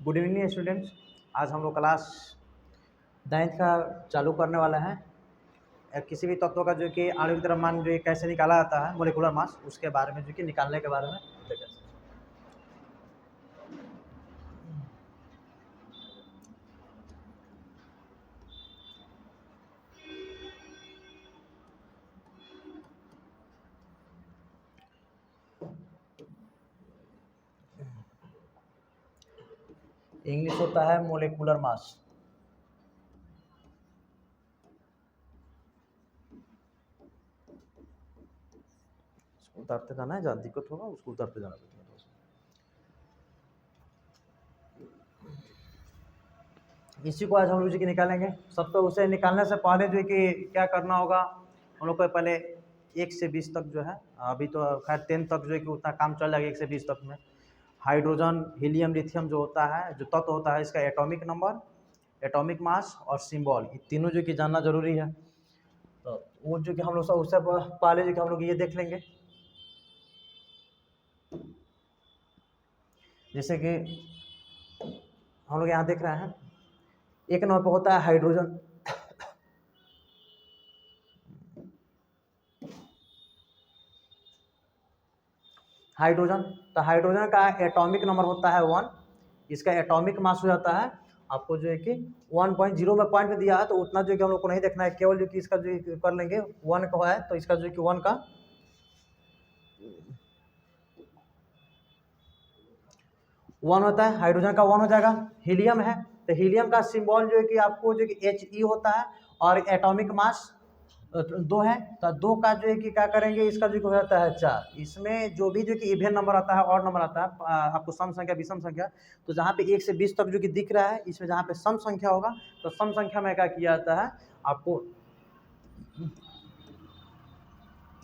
Good evening students. आज हम लोग क्लास 9th का चालू करने वाला है। किसी भी तत्व का जो कि आणविक द्रव्यमान जो कैसे निकाला जाता है, मोलिकुलर मास, उसके बारे में जो कि निकालने के बारे में देखें। इंग्लिश होता है मोलिकुलर मास। उतारते जाना है, जहाँ दिक्कत होगा उसको उतारते जाना है। इसी को आज हम लोग जो कि निकालेंगे। सब तो उसे निकालने से पहले जो कि क्या करना होगा, हम लोग को पहले 1 से 20 तक जो है, अभी तो खैर 10 तक जो है कि उतना काम चल जाएगा। 1 से 20 तक में हाइड्रोजन, हीलियम, लिथियम जो होता है, जो तत्व होता है, इसका एटॉमिक नंबर, एटॉमिक मास और सिंबल, ये तीनों जो कि जानना जरूरी है। तो वो जो कि हम लोग उससे पहले जो कि हम लोग ये देख लेंगे, जैसे कि हम लोग यहाँ देख रहे हैं 1 नंबर पे होता है हाइड्रोजन। हाइड्रोजन, तो हाइड्रोजन का एटॉमिक नंबर होता है 1। इसका एटॉमिक मास हो जाता है आपको जो है कि 1.0 में पॉइंट में दिया है, तो उतना जो कि हम लोग को नहीं देखना है, केवल जो कि इसका जो कर लेंगे 1 का है, तो इसका जो कि 1 का 1 होता है, हाइड्रोजन का 1 हो जाएगा। हीलियम है, तो हीलियम का सिंबल जो है कि आपको जो कि He होता है, और एटॉमिक मास 2 है, तो 2 का जो है कि क्या करेंगे, इसका जो हो जाता है 4। इसमें जो भी जो कि इवन नंबर आता है, ऑड नंबर आता है, आपको सम संख्या, विषम संख्या, तो जहाँ पे 1 से 20 तक जो कि दिख रहा है, इसमें जहाँ पे सम संख्या होगा, तो सम संख्या में क्या किया जाता है, आपको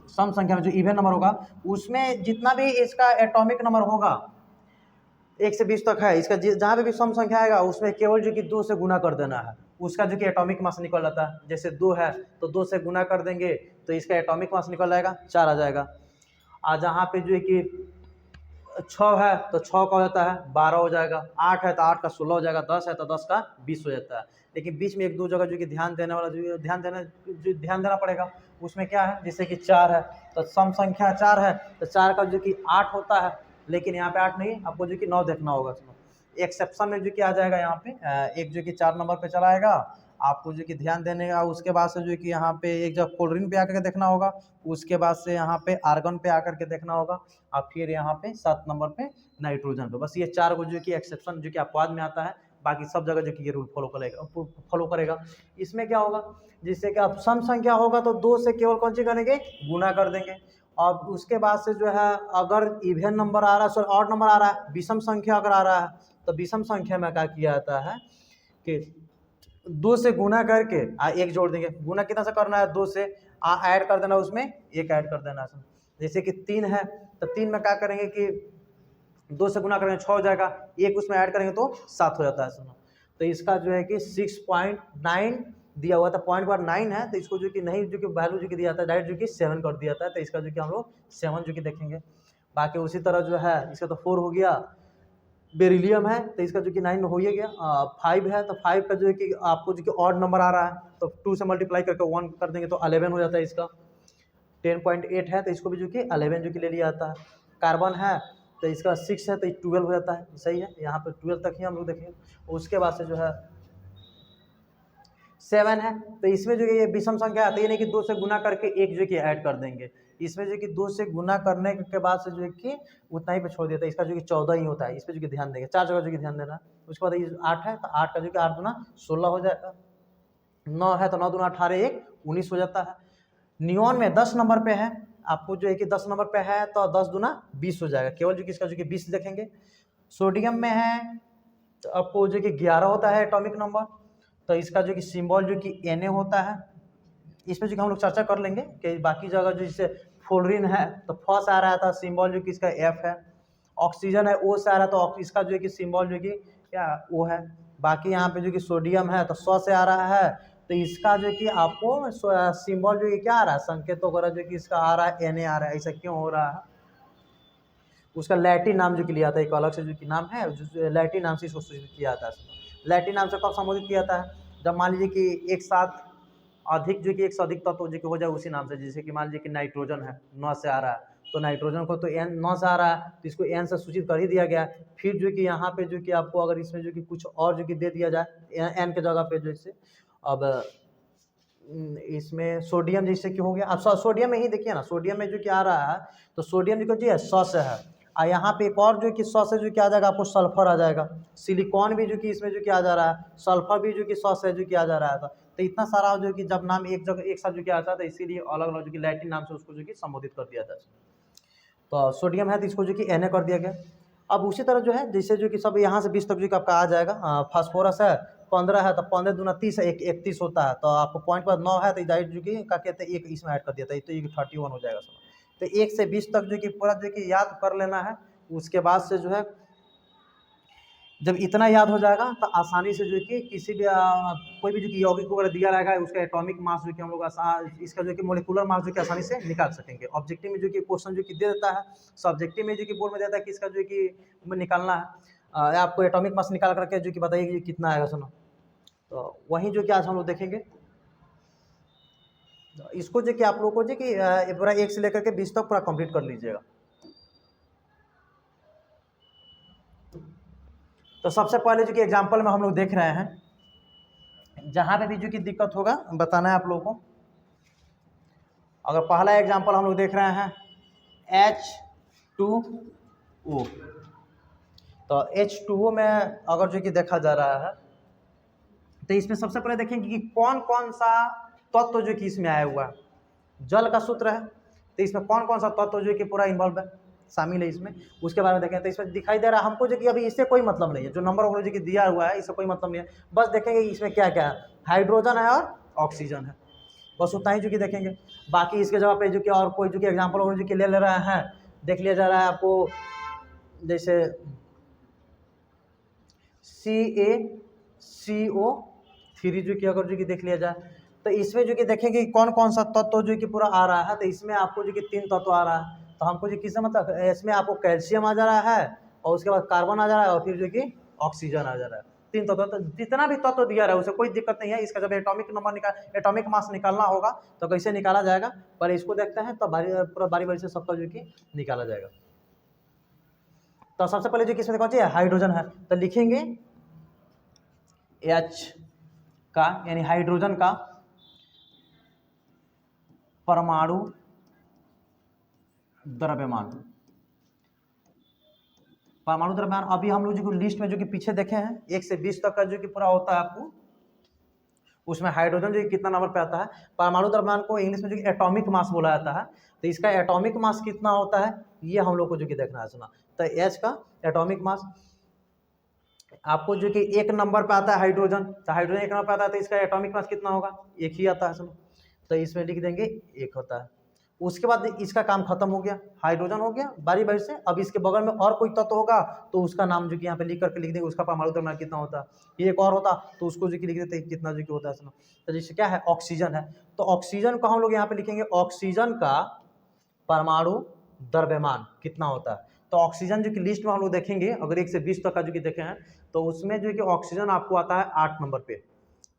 सम संख्या में जो इवन नंबर होगा, उसमें जितना भी इसका एटॉमिक नंबर होगा 1 से 20 तक है, इसका जहाँ पे भी सम संख्या आएगा, उसमें केवल जो कि 2 से गुना कर देना है, उसका जो कि एटॉमिक मास निकल जाता है। जैसे 2 है तो 2 से गुना कर देंगे, तो इसका एटॉमिक मास निकल जाएगा, 4 आ जाएगा। और जहाँ पे जो है कि 6 है तो 6 का हो जाता है 12 हो जाएगा, 8 है तो 8 का 16 हो जाएगा, 10 है तो 10 का 20 हो जाता है। लेकिन बीच में 1-2 जगह जो कि ध्यान देने वाला जो ध्यान देना पड़ेगा, उसमें क्या है, जैसे कि 4 है तो सम संख्या 4 है, तो 4 का जो कि 8 होता है, लेकिन यहाँ पे 8 नहीं, आपको जो कि 9 देखना होगा। एक्सेप्शन में जो कि आ जाएगा यहाँ पे एक जो कि 4 नंबर पे चला आएगा, आपको जो कि ध्यान देने का। उसके बाद से जो कि यहाँ पे एक जगह क्लोरीन पे आकर के देखना होगा, उसके बाद से यहाँ पे आर्गन पे आकर के देखना होगा, और फिर यहाँ पे 7 नंबर पे नाइट्रोजन पे। बस ये 4 को जो कि एक्सेप्शन जो कि अपवाद में आता है, बाकी सब जगह जो कि ये रूल फॉलो करेगा। इसमें क्या होगा, जिससे कि अब सम संख्या होगा तो 2 से केवल कौन सी करेंगे, गुना कर देंगे। और उसके बाद से जो है, अगर इवन नंबर आ रहा है, सॉरी ऑड नंबर आ रहा है, विषम संख्या अगर आ रहा है, तो विषम संख्या में क्या किया जाता है कि 2 से गुना करके 1 जोड़ देंगे। गुना कितना से करना है, 2 से ऐड कर देना, उसमें 1 ऐड कर देना। जैसे कि 3 है तो 3 में क्या करेंगे कि 2 से गुना करेंगे 6 हो जाएगा, 1 उसमें ऐड करेंगे तो 7 हो जाता है। सुनो, तो इसका जो है कि 6.9 दिया हुआ था, पॉइंट पर 9 है, तो इसको जो कि नहीं, जो कि वैल्यू जो कि दिया था डायरेक्ट जो कि 7 कर दिया था, तो इसका जो कि हम लोग 7 जो कि देखेंगे। बाकी उसी तरह जो है, इसका तो 4 हो गया। बेरिलियम है तो इसका जो कि 9 हो ही गया। 5 है तो 5 का जो है कि आपको जो कि ऑड नंबर आ रहा है, तो 2 से मल्टीप्लाई करके 1 कर देंगे तो 11 हो जाता है इसका। 10.8 है तो इसको भी जो कि 11 जो कि ले लिया जाता है। कार्बन है तो इसका 6 है तो 12 हो जाता है, सही है। यहाँ पे 12 तक ही हम लोग देखेंगे। उसके बाद से जो है 7 है, तो इसमें जो ये विषम संख्या आती है, नहीं कि 2 से गुना करके 1 जो कि ऐड कर देंगे। इसमें जो कि 2 से गुना करने के बाद से जो है कि उतना ही पे छोड़ देता है, इसका जो कि 14 ही होता है। इस पर जो कि ध्यान देंगे, 4 जगह जो कि ध्यान देना। उसके बाद ये 8 है तो 8 का जो कि 8 गुना 16 हो जाएगा। 9 है तो 9 दूना 18, 1 19 हो जाता है। नियॉन में 10 नंबर पे है, आपको जो है कि 10 नंबर पे है तो 10 दूना 20 हो जाएगा, केवल जो कि इसका जो कि 20 देखेंगे। सोडियम में है तो आपको जो कि 11 होता है एटॉमिक नंबर, तो इसका जो कि सिंबल जो कि Na होता है। इसमें जो कि हम लोग चर्चा कर लेंगे कि बाकी जगह जो जैसे फ्लोरीन है तो फर्स्ट आ रहा था सिंबल जो कि इसका F है। ऑक्सीजन है O से आ रहा है तो इसका जो है कि सिंबल जो कि क्या O है। बाकी यहाँ पे जो कि सोडियम है तो S से आ रहा है, तो इसका जो कि आपको सिंबल जो कि क्या आ रहा है, संकेत वगैरह जो कि इसका आ रहा है Na आ रहा है। ऐसा क्यों हो रहा है, उसका लैटिन नाम जो कि लिया था, एक अलग से जो कि नाम है, जो लैटिन नाम से इसको सूचित किया जाता है। लैटिन नाम से कब संबोधित किया जाता है? जब मान लीजिए कि एक साथ अधिक जो कि एक से अधिक तत्व जो कि हो जाए उसी नाम से। जैसे कि मान लीजिए कि नाइट्रोजन है, 9 से आ रहा है, तो नाइट्रोजन को तो एन 9 से आ रहा है, तो इसको एन से सूचित कर ही दिया गया। फिर जो कि यहाँ पे जो कि आपको अगर इसमें जो कि कुछ और जो कि दे दिया जाए एन के जगह पे, जैसे अब इसमें सोडियम जैसे कि हो गया। अब सोडियम में ही देखिए ना, सोडियम में जो कि आ रहा है, तो सोडियम जो कि है 100 से है, और यहाँ पे एक और जो कि 100 से जो कि आ जाएगा आपको सल्फर आ जाएगा। सिलिकॉन भी जो कि इसमें जो कि आ जा रहा है, सल्फर भी जो कि 100 से जो कि आ जा रहा है। तो इतना सारा जो कि जब नाम एक जगह एक साथ जो कि आता है, तो इसीलिए अलग अलग जो कि लैटिन नाम से उसको जो कि संबोधित कर दिया जाता है। तो सोडियम है तो इसको जो कि Na कर दिया गया। अब उसी तरह जो है जैसे जो कि सब यहाँ से 20 तक जो कि आपका आ जाएगा। फास्फोरस है 15 है, तो 15 दूना 30 है, 31 होता है, तो आपको पॉइंट पर 9 है, तो डाइट जो कि क्या कहते हैं एक इसमें ऐड कर दिया था, तो ये 31 हो जाएगा सब। तो 1 से 20 तक जो कि पूरा जो कि याद कर लेना है। उसके बाद से जो है जब इतना याद हो जाएगा तो आसानी से जो कि किसी भी कोई भी जो कि यौगिक वगैरह दिया रहेगा उसका एटॉमिक मास जो कि हम लोग इसका जो कि मोलिकुलर मास जो कि आसानी से निकाल सकेंगे। ऑब्जेक्टिव में जो कि क्वेश्चन जो कि दे देता है, सब्जेक्टिव में जो कि बोर्ड में देता है कि इसका जो कि निकालना है, आपको एटॉमिक मास निकाल करके जो कि बताइए कि कितना आएगा सुनो। तो वहीं जो कि आज हम लोग देखेंगे। इसको जो कि आप लोग को जो कि पूरा 1 से लेकर के 20 तक पूरा कंप्लीट कर लीजिएगा। तो सबसे पहले जो कि एग्जाम्पल में हम लोग देख रहे हैं, जहाँ पे भी जो कि दिक्कत होगा बताना है आप लोगों को। अगर पहला एग्जाम्पल हम लोग देख रहे हैं H2O, तो H2O में अगर जो कि देखा जा रहा है, तो इसमें सबसे पहले देखेंगे कि कौन कौन सा तत्व जो कि इसमें आया हुआ है। जल का सूत्र है, तो इसमें कौन कौन सा तत्व जो कि पूरा इन्वॉल्व है, शामिल है इसमें, उसके बारे में देखें। तो इसमें दिखाई दे रहा है हमको जो कि अभी इससे कोई मतलब नहीं है, जो नंबर वगैरह जो कि दिया हुआ है इससे कोई मतलब नहीं है। बस देखेंगे इसमें क्या क्या है, हाइड्रोजन है और ऑक्सीजन है, बस उतना ही जो कि देखेंगे। बाकी इसके जगह पे जो कि और कोई जो कि एग्जाम्पल वगैरह जो कि ले रहे हैं, देख लिया जा रहा है आपको, जैसे CaCO3 जो कि अगर जो कि देख लिया जाए, तो इसमें जो कि देखेंगे कौन कौन सा तत्व जो कि पूरा आ रहा है। तो इसमें आपको जो कि 3 तत्व आ रहा है, तो हमको जो किससे मतलब इसमें आपको कैल्शियम आ जा रहा है, और उसके बाद कार्बन आ जा रहा है, और फिर जो कि ऑक्सीजन आ जा रहा है। 3 तत्व, तो जितना भी तत्व दिया रहा है उसे कोई दिक्कत नहीं है। इसका जब एटॉमिक मास निकालना होगा तो कैसे निकाला जाएगा, पर इसको देखते हैं, तो पूरा बारी बारी से सबका जो कि निकाला जाएगा। तो सबसे पहले जो कि इसमें कौन सी है, हाइड्रोजन है, तो लिखेंगे H का यानी हाइड्रोजन का परमाणु द्रव्यमान। परमाणु द्रव्यमान अभी हम लोग जो लिस्ट में जो कि पीछे देखे हैं 1 से 20 तक का जो कि पूरा होता है आपको, उसमें हाइड्रोजन जो कि कितना नंबर पे आता है। परमाणु द्रव्यमान को इंग्लिश में जो कि एटॉमिक मास बोला जाता है, तो इसका एटॉमिक मास कितना होता है ये हम लोग को जो कि देखना है। सुना, तो H का एटॉमिक मास आपको जो कि 1 नंबर पे आता है हाइड्रोजन, तो हाइड्रोजन 1 नंबर पे आता है, तो इसका एटॉमिक मास कितना होगा, 1 ही आता है। सुनो, तो इसमें लिख देंगे 1 होता है। उसके बाद इसका काम खत्म हो गया, हाइड्रोजन हो गया बारी बारी से। अब इसके बगल में और कोई तत्व होगा तो उसका नाम जो कि यहाँ पे लिख करके लिख देंगे, उसका परमाणु द्रव्यमान कितना होता है। ये एक और होता तो उसको जो कि लिख देते कितना जो कि होता है। सुनो, तो जैसे क्या है, ऑक्सीजन है, तो ऑक्सीजन को हम लोग यहाँ पे लिखेंगे ऑक्सीजन का परमाणु द्रव्यमान कितना होता है। तो ऑक्सीजन जो कि लिस्ट में हम लोग देखेंगे, अगर 1 से 20 तक का जो कि देखे हैं, तो उसमें जो कि ऑक्सीजन आपको आता है 8 नंबर पे।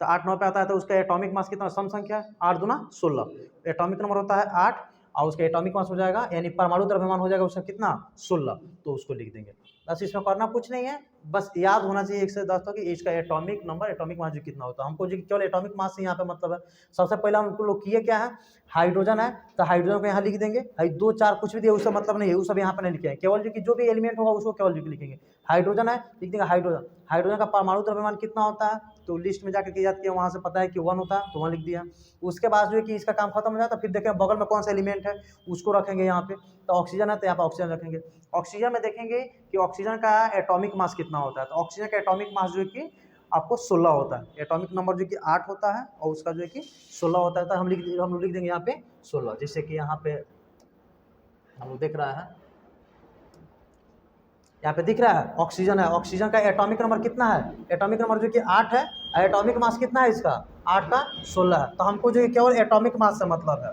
तो 8 नंबर पे आता है, तो उसका एटॉमिक मास कितना, सम संख्या है 8 दूना 16, एटॉमिक नंबर होता है 8, और उसका एटॉमिक मास हो जाएगा यानी परमाणु द्रव्यमान हो जाएगा उसका कितना 16, तो उसको लिख देंगे। बस इसमें करना कुछ नहीं है, बस याद होना चाहिए 1 से 10 तक कि इसका एटॉमिक नंबर एटॉमिक मास जो कितना होता है। हमको जो केवल एटॉमिक मास से यहाँ पे मतलब है। सबसे पहला उनको लोग किए क्या है, हाइड्रोजन है, तो हाइड्रोजन को यहाँ लिख देंगे। 2 4 कुछ भी दिया उसका मतलब नहीं है, वो सब यहाँ पे नहीं लिखे हैं, केवल जो कि जो भी एलिमेंट होगा उसको केवल जो कि लिखेंगे। हाइड्रोजन है, लिख देंगे हाइड्रोजन। हाइड्रोजन का परमाणु द्रव्यमान कितना होता है, तो लिस्ट में जाकर के याद किया, वहाँ से पता है कि 1 होता है, तो 1 लिख दिया। उसके बाद जो है कि इसका काम खत्म हो जाता है, फिर देखें बगल में कौन सा एलिमेंट है उसको रखेंगे यहाँ पे। तो ऑक्सीजन है, तो यहाँ पे ऑक्सीजन रखेंगे। ऑक्सीजन में देखेंगे कि ऑक्सीजन का एटॉमिक मास कितना होता है, तो ऑक्सीजन का एटॉमिक मास जो है कि आपको 16 होता है। एटॉमिक नंबर जो कि 8 होता है और उसका जो है कि 16 होता है, तो हम लोग लिख देंगे यहाँ पे 16। जैसे कि यहाँ पे हम लोग देख रहा है, यहाँ पे दिख रहा है ऑक्सीजन है, ऑक्सीजन का एटॉमिक नंबर कितना है, एटॉमिक नंबर जो कि 8 है, एटॉमिक मास कितना है इसका 8 का 16 है। तो हमको जो केवल एटॉमिक मास से मतलब है,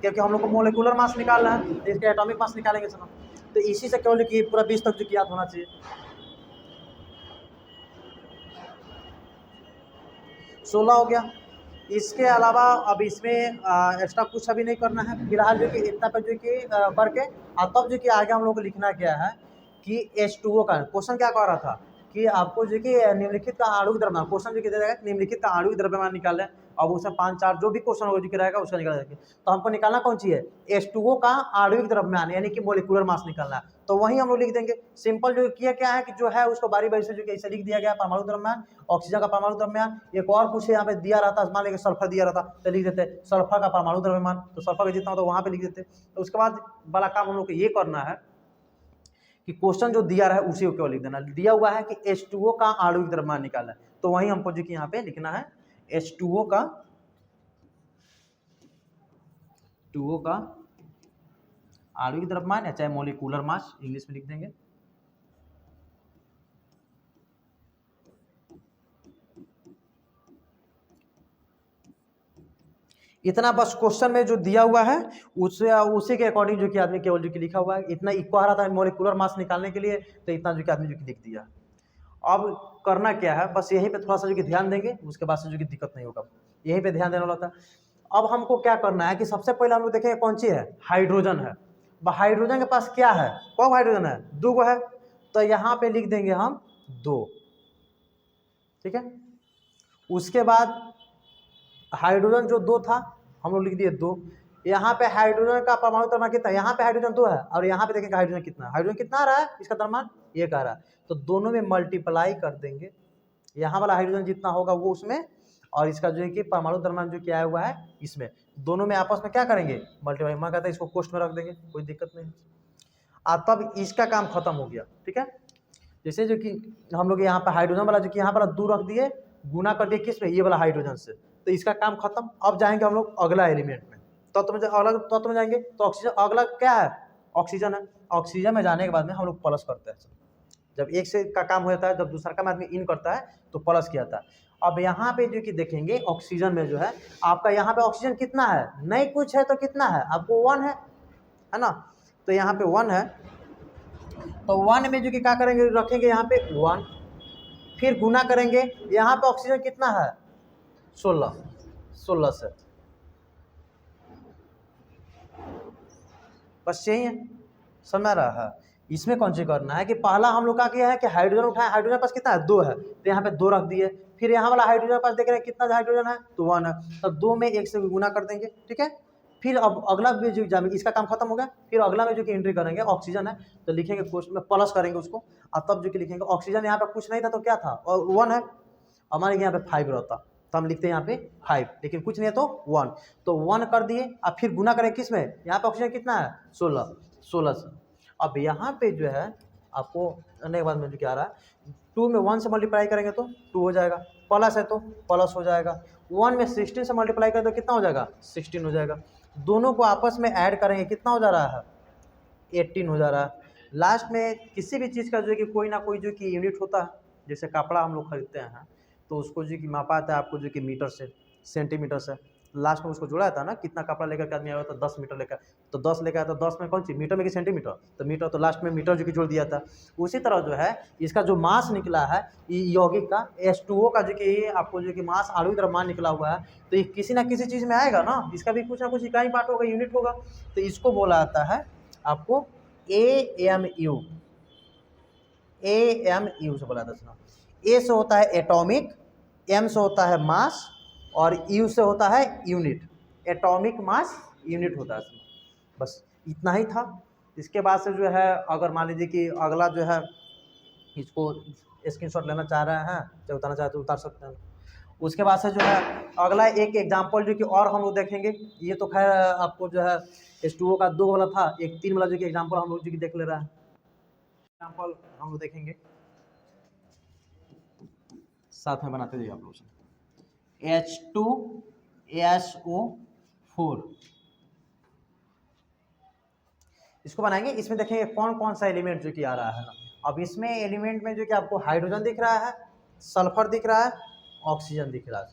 क्योंकि हम लोग को मोलिकुलर मास निकालना है, तो इसके एटॉमिक मास निकालेंगे सर। तो इसी से केवल कि पूरा 20 तक जो कि याद होना चाहिए। 16 हो गया। इसके अलावा अब इसमें एक्स्ट्रा कुछ अभी नहीं करना है फिलहाल, जो कि इतना पे जो कि करके तब जो कि आगे हम लोग को लिखना क्या है कि H2O का क्वेश्चन क्या कह रहा था कि आपको जो कि निम्नलिखित का आणविक द्रव्यमान, क्वेश्चन जो कि दे देगा निम्नलिखित का आणविक द्रव्यमान निकाल है। अब उसमें 5-4 जो भी क्वेश्चन हो जो कि रहेगा उसका निकाल देंगे। तो हमको निकालना कौन सी है, H2O का आणविक द्रव्यमान यानी कि मोलिकुलर मास निकालना है। तो वही हम लोग लिख देंगे। सिंपल जो किया क्या है कि जो है उसको बारी बारी से जो कि ऐसे लिख दिया गया, परमाणु द्रव्यमान, ऑक्सीजन का परमाणु द्रव्यमान। एक और कुछ यहाँ पे दिया रहता, मान लीजिए सल्फर दिया रहता तो लिख देते सल्फर का परमाणु द्रव्यमान, तो सल्फर का जितना होता है वहां पे लिख देते। तो उसके बाद बड़ा काम हम लोग को ये करना है कि क्वेश्चन जो दिया रहा है उसी को केवल लिख देना। दिया हुआ है कि H2O का आणविक द्रव्यमान निकालना है, तो वही हमको जो कि यहाँ पे लिखना है H2O का आणविक द्रव्यमान या चाहे मोलिकुलर मास इंग्लिश में लिख देंगे। इतना बस क्वेश्चन में जो दिया हुआ है उसी के अकॉर्डिंग जो कि आदमी केवल जो कि लिखा हुआ है, इतना इक्को आ रहा था मोलिकुलर मास निकालने के लिए, तो इतना जो कि आदमी जो कि लिख दिया। अब करना क्या है, बस यहीं पे थोड़ा सा जो कि ध्यान देंगे, उसके बाद से जो कि दिक्कत नहीं होगा, यहीं पे ध्यान देना वाला था। अब हमको क्या करना है कि सबसे पहले हम लोग देखेंगे कौन सी है, हाइड्रोजन है। हाइड्रोजन के पास क्या है, कौन हाइड्रोजन है, 2 है, तो यहाँ पे लिख देंगे हम 2, ठीक है। उसके बाद हाइड्रोजन जो 2 था हम लोग लिख दिए 2। यहाँ पे हाइड्रोजन का परमाणु द्रव्यमान कितना है, यहाँ पे हाइड्रोजन 2 है और यहाँ पे देखेंगे हाइड्रोजन कितना है, हाइड्रोजन कितना आ रहा है, इसका द्रव्यमान 1 आ रहा है, तो दोनों में मल्टीप्लाई कर देंगे। यहाँ वाला हाइड्रोजन जितना होगा वो उसमें, और इसका जो है कि परमाणु द्रव्यमान जो क्या हुआ है इसमें, दोनों में आपस में क्या करेंगे, मल्टीप्लाई। मैं कहता है इसको कोष्ठ में रख देंगे, कोई दिक्कत नहीं। तब इसका काम खत्म हो गया, ठीक है। जैसे जो कि हम लोग यहाँ पे हाइड्रोजन वाला जो कि यहाँ पर 2 रख दिए, गुना कर दिए किस में, ये वाला हाइड्रोजन से, तो इसका काम खत्म। अब जाएंगे हम लोग अगला एलिमेंट में, अलग तत्व में जाएंगे, तो ऑक्सीजन अगला क्या है, ऑक्सीजन है। ऑक्सीजन में जाने के बाद में हम लोग प्लस करते हैं, जब एक से का काम हो जाता है, जब दूसरा काम आदमी इन करता है तो प्लस किया जाता है। अब यहाँ पे जो कि देखेंगे ऑक्सीजन में जो है आपका, यहाँ पे ऑक्सीजन कितना है, नहीं कुछ है तो कितना है आपको 1 है ना, तो यहाँ पे 1 है, तो 1 में जो कि क्या करेंगे, रखेंगे यहाँ पे 1, फिर गुना करेंगे, यहाँ पे ऑक्सीजन कितना है 16 से, बस यही है, समझ रहा है। इसमें कौन सी करना है कि पहला हम लोग का किया है कि हाइड्रोजन उठाए, हाइड्रोजन पास कितना है 2 है, तो यहाँ पे 2 रख दिए, फिर यहाँ वाला हाइड्रोजन पास देख रहे हैं कितना हाइड्रोजन है, तो 1 है, तो 2 में 1 से गुना कर देंगे, ठीक है। फिर अब अगला भी जो इसका काम खत्म हो गया, फिर अगला में जो कि एंट्री करेंगे ऑक्सीजन है, तो लिखेंगे क्वेश्चन में प्लस करेंगे उसको, और तब जो कि लिखेंगे ऑक्सीजन यहाँ पे कुछ नहीं था तो क्या था, और 1 है, हमारे यहाँ पे 5 रहता तो हम लिखते हैं यहाँ पे 5, लेकिन कुछ नहीं है तो 1, तो 1 कर दिए, अब फिर गुना करें किस में, यहाँ पे ऑक्सीजन कितना है 16 से। अब यहाँ पे जो है आपको आने के बाद में जो क्या आ रहा है, 2 में 1 से मल्टीप्लाई करेंगे तो 2 हो जाएगा, प्लस है तो प्लस हो जाएगा, 1 में 16 से मल्टीप्लाई करें तो कितना हो जाएगा 16 हो जाएगा, दोनों को आपस में ऐड करेंगे कितना हो जा रहा है 18 हो जा रहा है। लास्ट में किसी भी चीज़ का जो है कि कोई ना कोई जो कि यूनिट होता है, जैसे कपड़ा हम लोग खरीदते हैं तो उसको जो कि मापा आता है आपको जो कि मीटर से, सेंटीमीटर से, लास्ट में उसको जोड़ा था ना, कितना कपड़ा लेकर के आदमी आया तो 10 मीटर लेकर, तो 10 लेकर आया तो 10 में कौन सी मीटर में कि सेंटीमीटर, तो मीटर, तो लास्ट में मीटर जो कि जोड़ दिया था। उसी तरह जो है इसका जो मास निकला है यौगिक का H2O का जो कि आपको जो कि मास आणविक द्रव्यमान निकला हुआ है, तो ये किसी ना किसी चीज़ में आएगा ना, इसका भी कुछ ना कुछ इकाई पार्ट होगा, यूनिट होगा, तो इसको बोला जाता है आपको AMU, AMU से बोला जाता है। ए से होता है एटॉमिक, एम से होता है मास, और यू से होता है यूनिट, एटॉमिक मास यूनिट होता है इसमें, बस इतना ही था। इसके बाद से जो है अगर मान लीजिए कि अगला जो है इसको स्क्रीनशॉट लेना चाह रहे हैं, चाहे उतारना चाहते तो उतार सकते हैं। उसके बाद से जो है अगला एक एग्जाम्पल जो कि और हम लोग देखेंगे, ये तो खैर आपको जो है H2O का 2 वाला था, एक 3 वाला जो कि एग्जाम्पल हम लोग जो कि देख ले रहा है, एग्जाम्पल हम लोग देखेंगे, साथ में बनाते जाइए आप लोग। H2SO4 इसको बनाएंगे, इसमें देखेंगे कौन कौन सा एलिमेंट जो कि आ रहा है ना। अब इसमें एलिमेंट में जो कि आपको हाइड्रोजन दिख रहा है, सल्फर दिख रहा है, ऑक्सीजन दिख रहा है।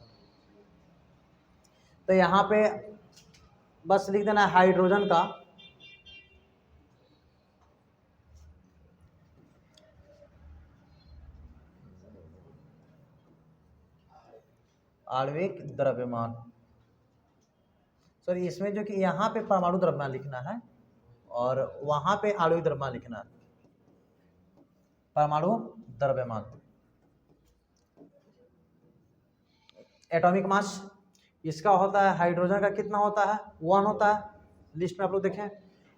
तो यहाँ पे बस लिख देना है हाइड्रोजन का आणविक द्रव्यमान। सॉरी, इसमें जो कि यहाँ पे परमाणु द्रव्यमान लिखना है और वहां पे आणविक द्रव्यमान लिखना है। परमाणु द्रव्यमान, एटॉमिक मास इसका होता है, हाइड्रोजन का कितना होता है 1 होता है, लिस्ट में आप लोग देखें।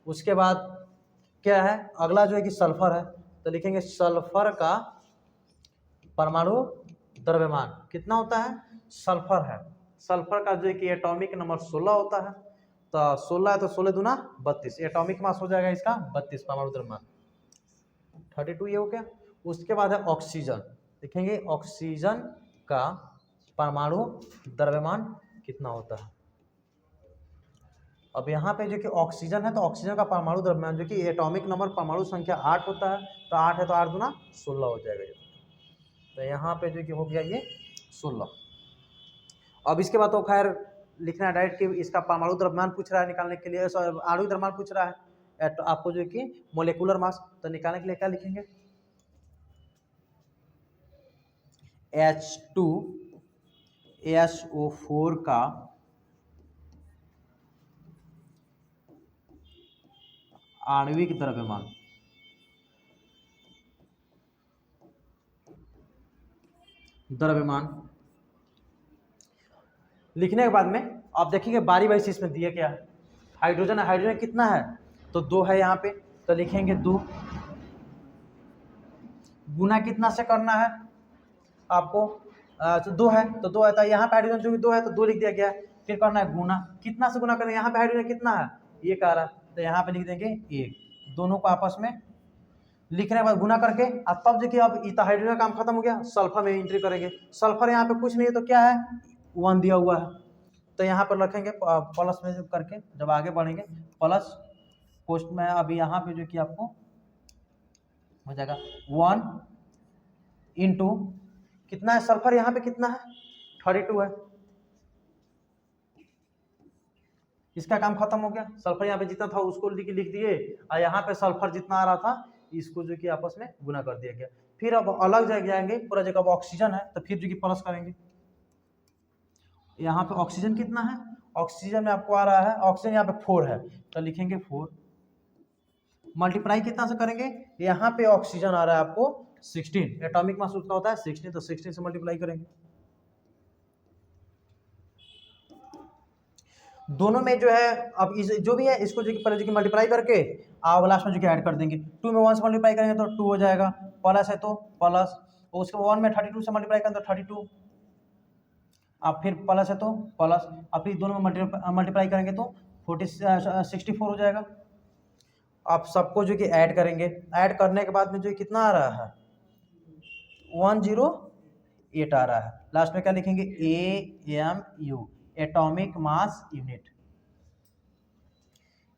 उसके बाद क्या है अगला जो है कि सल्फर है, तो लिखेंगे सल्फर का परमाणु द्रव्यमान कितना होता है, सल्फर है, सल्फर का जो है कि एटॉमिक नंबर 16 होता है, तो 16 है तो 16 दूना 32, एटॉमिक मास हो जाएगा इसका 32, परमाणु द्रव्यमान 32 ये हो गया। उसके बाद है ऑक्सीजन, देखेंगे ऑक्सीजन का परमाणु द्रव्यमान कितना होता है। अब यहाँ पे जो कि ऑक्सीजन है तो ऑक्सीजन का परमाणु द्रव्यमान जो कि एटॉमिक नंबर परमाणु संख्या 8 होता है, तो 8 है तो 8 दूना 16 हो जाएगा ये, तो यहाँ पे जो कि हो गया ये 16। अब इसके बाद तो खैर लिखना है डायरेक्ट कि इसका परमाणु द्रव्यमान पूछ रहा है निकालने के लिए, आणविक द्रव्यमान पूछ रहा है तो आपको जो कि मोलिकुलर मास, तो निकालने के लिए क्या लिखेंगे H2SO4 का आणविक द्रव्यमान, लिखने के बाद में आप देखिए बारी बारी से इसमें दिया क्या है, हाइड्रोजन है, हाइड्रोजन कितना है तो 2 है यहाँ पे, तो लिखेंगे 2, गुना कितना से करना है आपको, तो 2 है तो 2 है, तो यहाँ पे हाइड्रोजन जो 2 है तो 2 लिख दिया गया है, फिर करना है गुना, कितना से गुना करेंगे, यहाँ पे हाइड्रोजन कितना है 1 आ रहा है, तो यहाँ पे लिख देंगे 1, दोनों को आपस में लिखने के बाद गुना करके, अब तब देखिए अब हाइड्रोजन का काम खत्म हो गया, सल्फर में एंट्री करेंगे, सल्फर यहाँ पे कुछ नहीं है तो क्या है 1 दिया हुआ है, तो यहाँ पर रखेंगे प्लस में करके, जब आगे बढ़ेंगे प्लस पोस्ट में, अभी यहाँ पे जो कि आपको हो जाएगा 1 इंटू कितना है सल्फर, यहाँ पे कितना है 32 है, इसका काम खत्म हो गया, सल्फर यहाँ पे जितना था उसको लिख दिए और यहाँ पे सल्फर जितना आ रहा था इसको जो कि आपस में गुना कर दिया गया। फिर अब अलग जगह जाएंगे, पूरा जगह ऑक्सीजन है तो फिर जो कि प्लस करेंगे, यहाँ पे ऑक्सीजन कितना है, ऑक्सीजन में आपको आ रहा है, ऑक्सीजन यहाँ पे 4 है तो लिखेंगे 4, मल्टीप्लाई कितना से करेंगे, यहाँ पे ऑक्सीजन आ रहा है आपको 16, एटॉमिक मास उसका होता है 16, तो 16 से मल्टीप्लाई करेंगे, दोनों में जो है अब इस जो भी है इसको जो कि पहले जो कि मल्टीप्लाई करके आप लास्ट में जो कि ऐड कर देंगे, 2 में 1 से मल्टीप्लाई करेंगे तो 2 हो जाएगा, प्लस है तो प्लस, और उसके 1 में 32 से मल्टीप्लाई करेंगे तो 32, अब फिर प्लस है तो प्लस, अब फिर दोनों में मल्टीप्लाई करेंगे तो 64 हो जाएगा। आप सबको जो कि ऐड करेंगे, ऐड करने के बाद में जो कितना आ रहा है 108 आ रहा है, लास्ट में क्या लिखेंगे AMU, एटॉमिक मास यूनिट।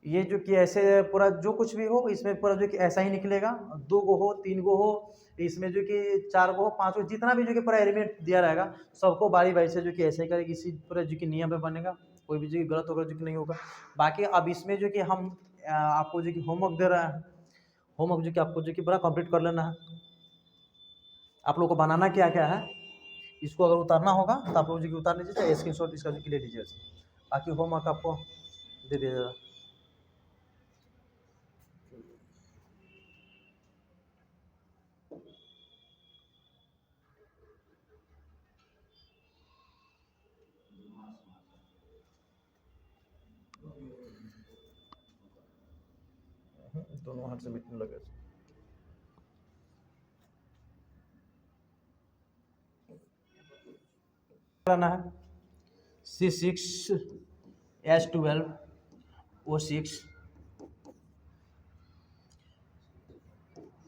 ये जो कि ऐसे पूरा जो कुछ भी हो इसमें पूरा जो कि ऐसा ही निकलेगा, 2 गो हो 3 गो हो, इसमें जो कि 4 गो हो 5 गो, जितना भी जो कि पूरा एलिमेंट दिया रहेगा सबको बारी बारी से जो कि ऐसे ही करेगी, इसी पूरा जो कि नियम पे बनेगा, कोई भी जो कि गलत होगा जो कि नहीं होगा। बाकी अब इसमें जो कि हम आपको जो कि होमवर्क दे रहे हैं, होमवर्क जो कि आपको जो कि पूरा कंप्लीट कर लेना है, आप लोग को बनाना क्या क्या है, इसको अगर उतारना होगा तो आप लोग जो कि उतार लीजिए, चाहे स्क्रीनशॉट इसका जो कि ले लीजिए, बाकी होमवर्क आपको दे दिया जाएगा। दोनों हाथ से मिटने लगे, करना है C6H12O6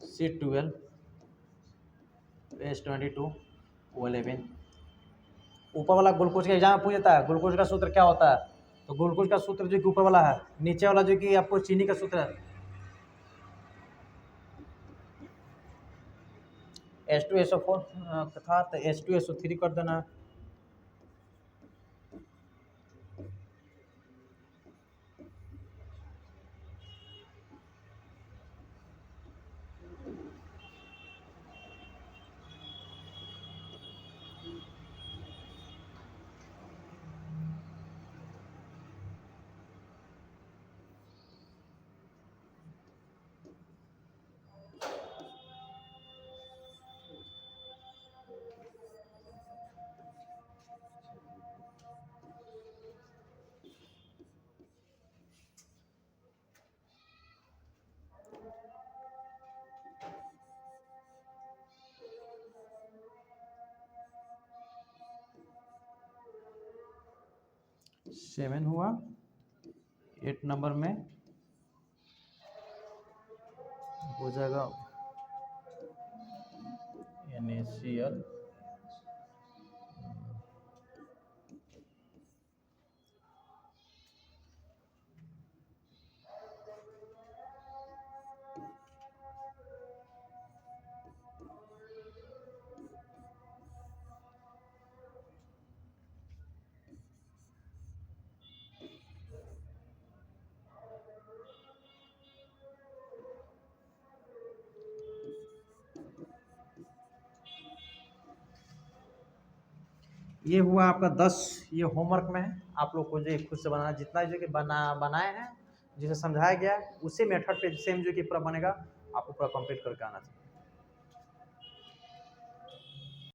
C12H22O11, ऊपर वाला ग्लूकोज का एग्जाम पूछ जाता है, ग्लूकोज का सूत्र क्या होता है, तो ग्लूकोज का सूत्र जो कि ऊपर वाला है, नीचे वाला जो कि आपको चीनी का सूत्र है H2SO4 था तो H2SO3 कर देना है, 7 हुआ। 8 नंबर में हो जाएगा NaCl। ये हुआ आपका 10। ये होमवर्क में है, आप लोग को जो खुद से बनाना, जितना जो कि बनाए हैं, जिसे समझाया गया है उसी मेथड पे सेम जो कि पूरा बनेगा, आपको पूरा कंप्लीट करके आना चाहिए।